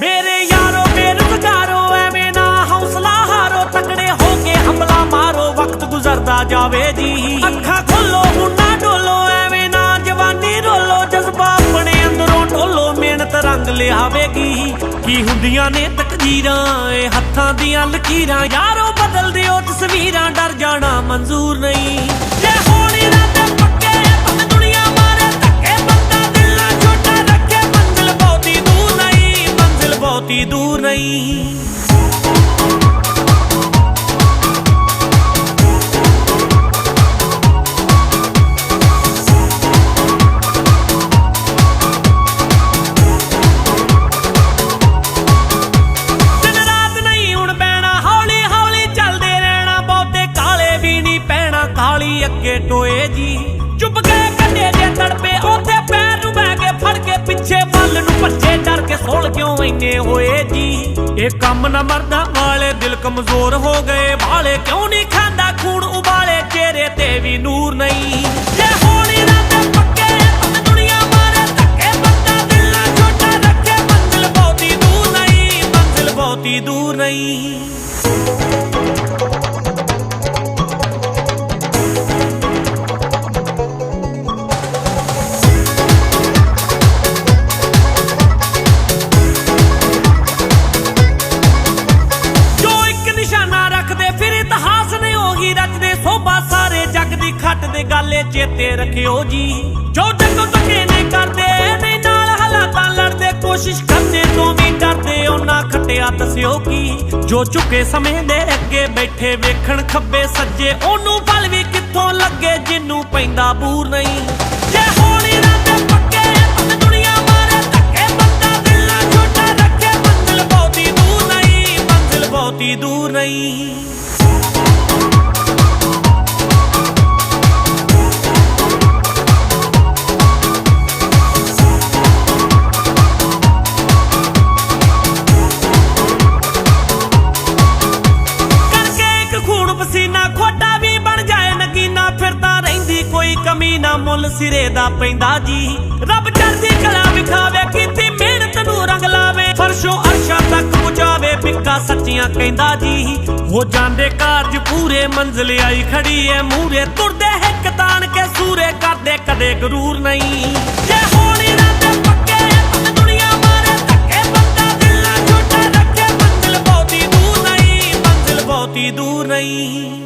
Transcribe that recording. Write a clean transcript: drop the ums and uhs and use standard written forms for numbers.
मेरे यारो बेरोजगारो एवें ना हौसला हारो, तकड़े होके हमला मारो, वक्त गुजरदा जावे जी। अखा खोलो मुन्ना डोलो, एवें ना जवानी रोलो, जज्बा अपने अंदरों ढोलो, मेहनत रंग लियावेगी। की हुंदियां ने तकदीरां ए हत्थां दियां लकीरां, यारो बदल दिओ तस्वीरां, डर जाना मंजूर नहीं। जे होण इरादे पक्के भावें दुनिया मारे धक्के, बंदा दिल ना छोटा रखे, मंजिल बहुती दूर नहीं, मंजिल बहुती दूर नहीं। अगे टोए जी चुप गए कटे जे तड़पे, ओथे पैर नूं बह के फड़ के, पिछे बल नूं भज्जे डर के, सोल क्यों इन्ने होए जी। ये कम न मरदा वाले, दिल कमजोर हो गए भाले, क्यों नहीं खांदा खून उबाले, चेहरे ते भी नूर नहीं। जे होण इरादे पक्के भावें दुनिया मारे धक्के, बंदा दिल ना छोटा रखे, मंजिल बहुती दूर नहीं, मंजिल बहुती दूर नहीं। खट दे गाले चेते रखियो जी, जो जगो धक्के नहीं करदे, नहीं नाल हालातां लड़दे, कोशिश करदे तो भी डरदे, ओना खटिया दस्सियो की। जो झुके समय दे अगे बैठे वेखण खब्बे सज्जे, ओनू फल भी कित्थों लगे, जिन्नू पैंदा बूर नहीं। जे होण इरादे पक्के भावें दुनिया मारे धक्के, बंदा दिल ना छोटा रखे, मंजिल बहुती दूर नहीं, मंजिल बहुती दूर नहीं। खोटा भी बन जाए नगीना, फिर तां रहिंदी कोई कमी ना, मुल सिरे दा पैंदा जी। रब चढ़दी कला विखावे, कीती मेहनत नूं रंग लावे, फरशों अरशां तक पहुंचावे, बिका सच्चियां कहंदा जी। हो जांदे कारज पूरे, मंजिल आई खड़ी है मूरे, तुरदे हिक तान के सूरे, करदे कदे गरूर नहीं। जे होण इरादे पक्के भावें दुनिया मारे धक्के, बंदा दिल ना छोटा रखे, मंजिल बहुती दूर नहीं, मंजिल बहुती दूर नहीं।